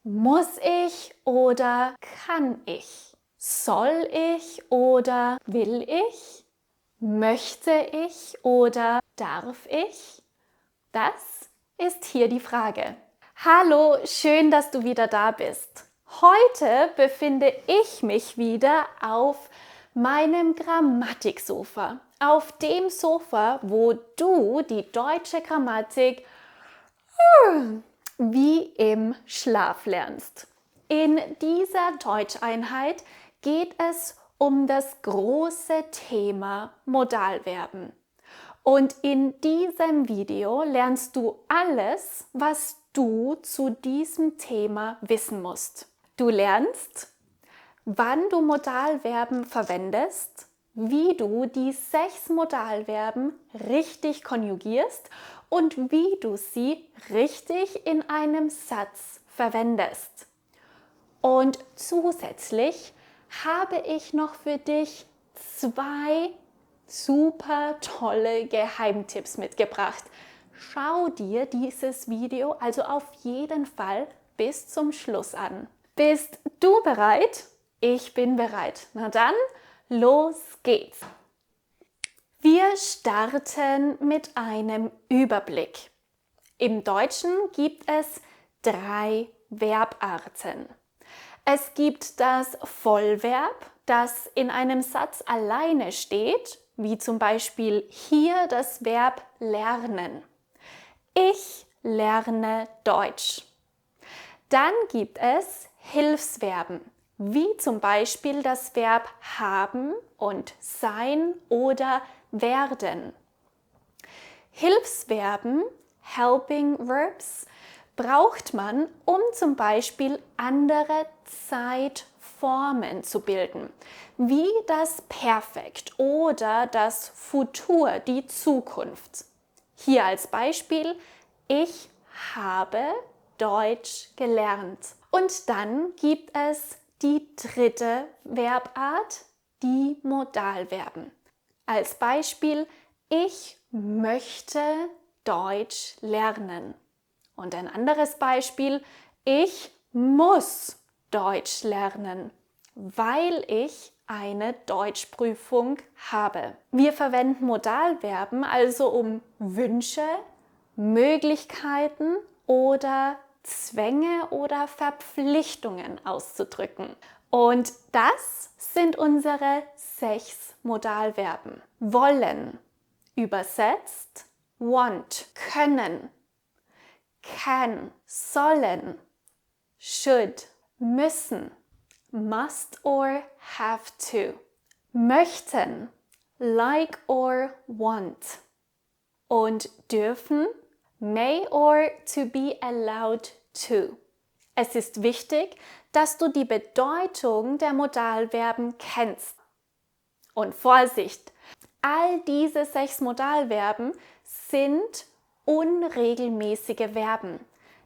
Muss ich oder kann ich? Soll ich oder will ich? Möchte ich oder darf ich? Das ist hier die Frage. Hallo, schön, dass du wieder da bist. Heute befinde ich mich wieder auf meinem Grammatiksofa. Auf dem Sofa, wo du die deutsche Grammatik wie im Schlaf lernst. In dieser Deutscheinheit geht es um das große Thema Modalverben. Und in diesem Video lernst du alles, was du zu diesem Thema wissen musst. Du lernst, wann du Modalverben verwendest, wie du die 6 Modalverben richtig konjugierst und wie du sie richtig in einem Satz verwendest. Und zusätzlich habe ich noch für dich 2 super tolle Geheimtipps mitgebracht. Schau dir dieses Video also auf jeden Fall bis zum Schluss an. Bist du bereit? Ich bin bereit. Na dann, los geht's. Wir starten mit einem Überblick. Im Deutschen gibt es 3 Verbarten. Es gibt das Vollverb, das in einem Satz alleine steht, wie zum Beispiel hier das Verb lernen. Ich lerne Deutsch. Dann gibt es Hilfsverben, wie zum Beispiel das Verb haben und sein oder werden. Hilfsverben, Helping Verbs, braucht man, um zum Beispiel andere Zeitformen zu bilden, wie das Perfekt oder das Futur, die Zukunft. Hier als Beispiel, ich habe Deutsch gelernt. Und dann gibt es die 3. Verbart, die Modalverben. Als Beispiel, ich möchte Deutsch lernen. Und ein anderes Beispiel, ich muss Deutsch lernen, weil ich eine Deutschprüfung habe. Wir verwenden Modalverben also, um Wünsche, Möglichkeiten oder Zwänge oder Verpflichtungen auszudrücken. Und das sind unsere 6 Modalverben. Wollen, übersetzt want, können, can, sollen, should, müssen, must or have to, möchten, like or want und dürfen, may or to be allowed to. Es ist wichtig, dass du die Bedeutung der Modalverben kennst. Und Vorsicht! All diese 6 Modalverben sind unregelmäßige Verben.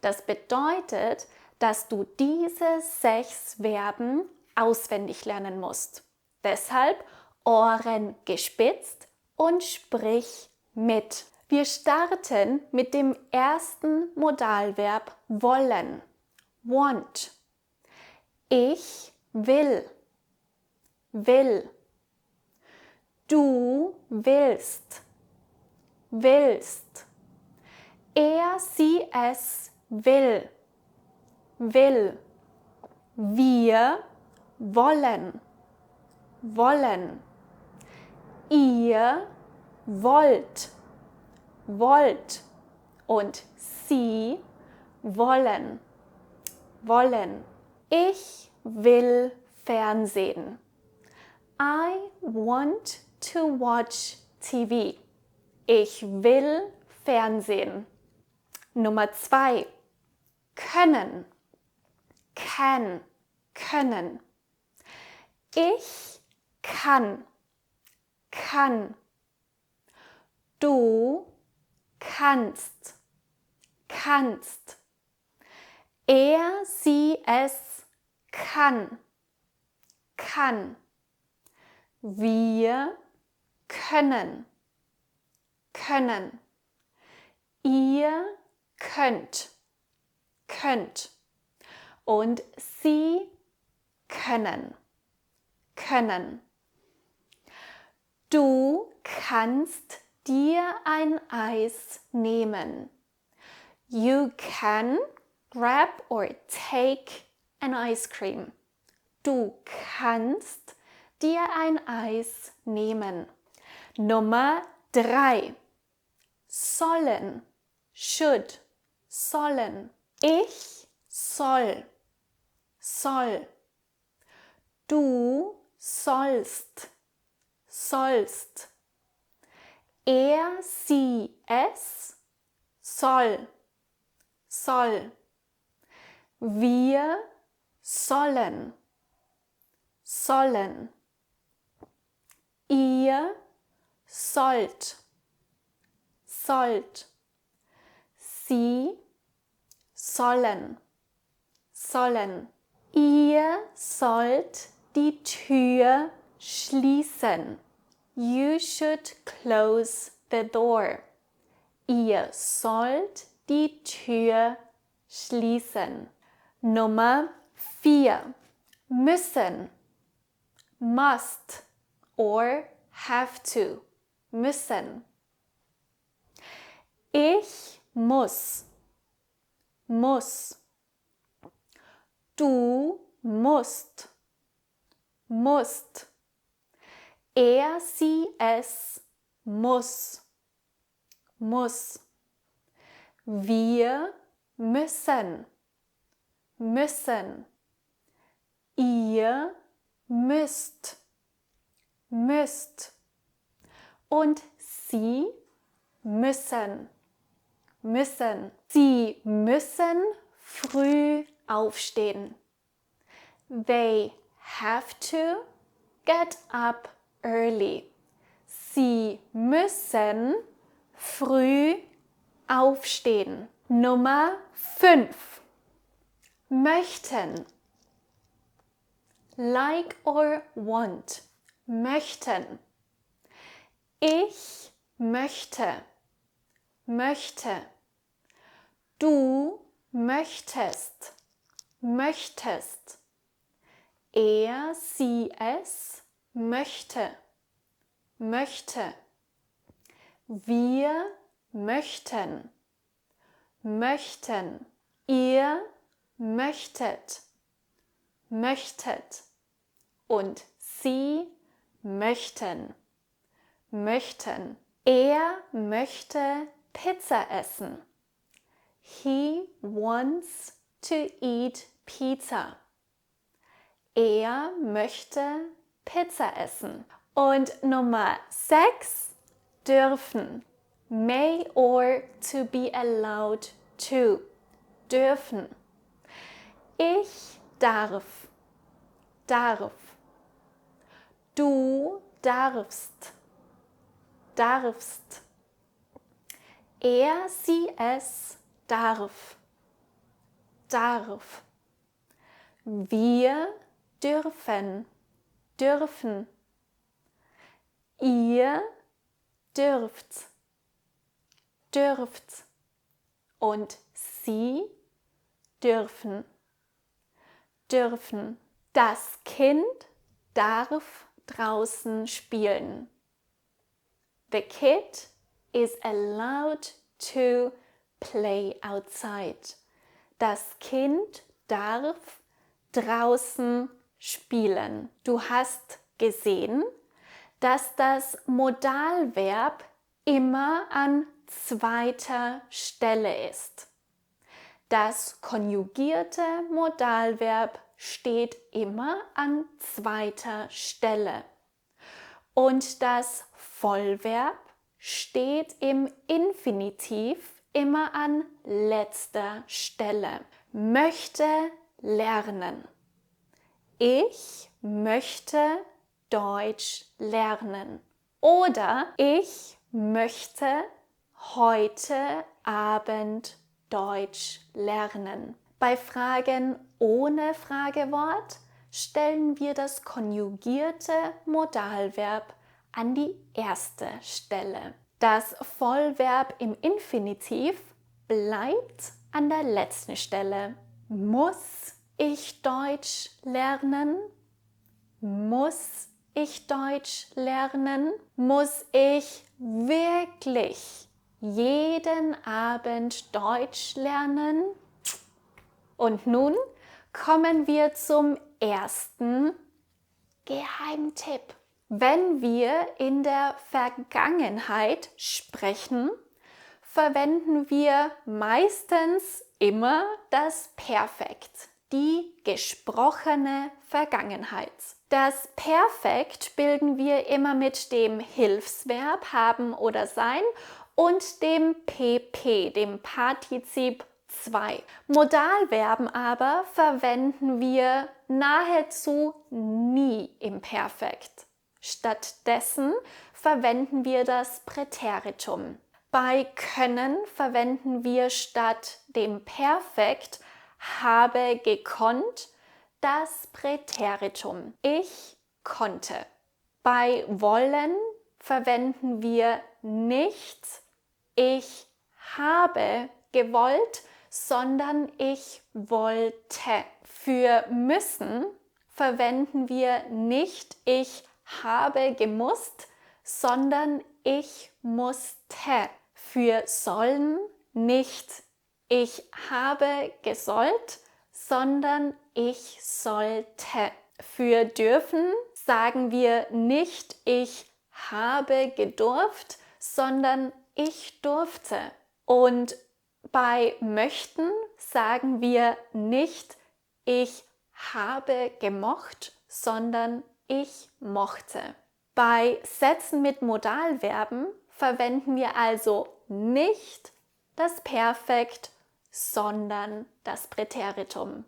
Das bedeutet, dass du diese 6 Verben auswendig lernen musst. Deshalb Ohren gespitzt und sprich mit. Wir starten mit dem ersten Modalverb wollen. Want. Ich will. Will. Du willst. Willst. Er, sie, es will. Will. Wir wollen. Wollen. Ihr wollt. Wollt. Und sie wollen. Wollen. Ich will Fernsehen. I want to watch TV. Ich will Fernsehen. Nummer 2. Können. Can. Können. Ich kann. Kann. Du kannst. Kannst. Er, sie, es kann. Kann. Wir können. Können. Ihr könnt. Könnt. Und sie können. Du kannst dir ein Eis nehmen. You can grab or take an ice cream. Du kannst dir ein Eis nehmen. Nummer 3. Sollen. Should. Sollen. Ich soll. Du sollst. Er, sie, es soll. Wir sollen. Ihr sollt. Sie sollen. Ihr sollt die Tür schließen. You should close the door. Ihr sollt die Tür schließen. Nummer 4. Müssen. Must or have to. Müssen. Ich muss. Du musst. Er, sie, es muss. Wir müssen. Ihr müsst. Und sie müssen. Sie müssen früh aufstehen. They have to get up early. Sie müssen früh aufstehen. Nummer 5. Möchten. Like or want. Möchten. Ich möchte. Du möchtest. Er, sie, es möchte. Wir möchten. Ihr möchtet. Und sie möchten. Er möchte Pizza essen. He wants to eat pizza. Er möchte Pizza essen. Und Nummer 6. Dürfen. May or to be allowed to. Dürfen. Ich darf. Du darfst. Er, sie, es darf. Wir dürfen. Ihr dürft. Und sie dürfen. Das Kind darf draußen spielen. The kid is allowed to play outside. Das Kind darf draußen spielen. Du hast gesehen, dass das Modalverb immer an zweiter Stelle ist. Das konjugierte Modalverb steht immer an zweiter Stelle. Und das Vollverb steht im Infinitiv immer an letzter Stelle. Möchte lernen. Ich möchte Deutsch lernen. Oder ich möchte heute Abend Deutsch lernen. Bei Fragen ohne Fragewort stellen wir das konjugierte Modalverb an die erste Stelle. Das Vollverb im Infinitiv bleibt an der letzten Stelle. Muss ich Deutsch lernen? Muss ich Deutsch lernen? Muss ich wirklich jeden Abend Deutsch lernen? Und nun kommen wir zum ersten Geheimtipp. Wenn wir in der Vergangenheit sprechen, verwenden wir meistens immer das Perfekt, die gesprochene Vergangenheit. Das Perfekt bilden wir immer mit dem Hilfsverb haben oder sein und dem PP, dem Partizip 2. Modalverben aber verwenden wir nahezu nie im Perfekt. Stattdessen verwenden wir das Präteritum. Bei können verwenden wir statt dem Perfekt habe gekonnt das Präteritum. Ich konnte. Bei wollen verwenden wir nicht ich habe gewollt, sondern ich wollte. Für müssen verwenden wir nicht ich habe gemusst, sondern ich musste. Für sollen nicht ich habe gesollt, sondern ich sollte. Für dürfen sagen wir nicht ich habe gedurft, sondern ich durfte. Und bei möchten sagen wir nicht ich habe gemocht, sondern ich mochte. Bei Sätzen mit Modalverben verwenden wir also nicht das Perfekt, sondern das Präteritum.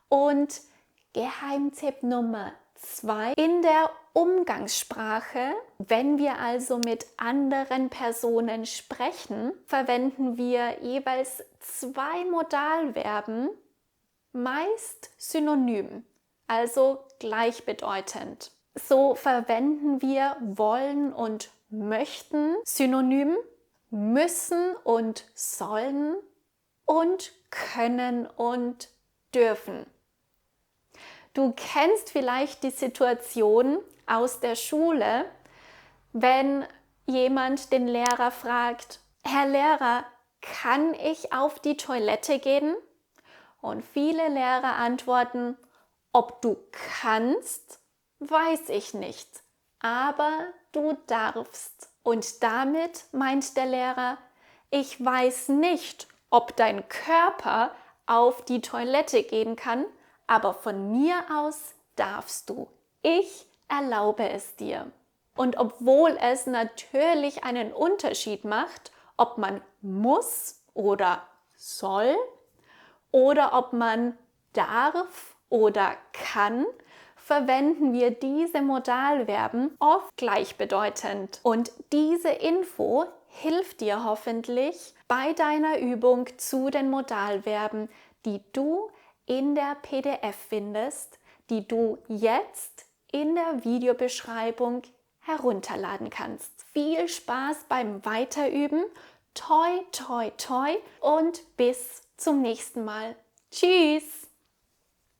Und Geheimtipp Nummer 2. In der Umgangssprache, wenn wir also mit anderen Personen sprechen, verwenden wir jeweils 2 Modalverben, meist synonym, also gleichbedeutend. So verwenden wir wollen und möchten synonym, müssen und sollen und können und dürfen. Du kennst vielleicht die Situation aus der Schule, wenn jemand den Lehrer fragt, Herr Lehrer, kann ich auf die Toilette gehen? Und viele Lehrer antworten, ob du kannst, weiß ich nicht, aber du darfst. Und damit meint der Lehrer, ich weiß nicht, ob dein Körper auf die Toilette gehen kann, aber von mir aus darfst du. Ich erlaube es dir. Und obwohl es natürlich einen Unterschied macht, ob man muss oder soll oder ob man darf oder kann, verwenden wir diese Modalverben oft gleichbedeutend. Und diese Info hilft dir hoffentlich bei deiner Übung zu den Modalverben, die du in der PDF findest, die du jetzt in der Videobeschreibung herunterladen kannst. Viel Spaß beim Weiterüben, toi toi toi und bis zum nächsten Mal. Tschüss!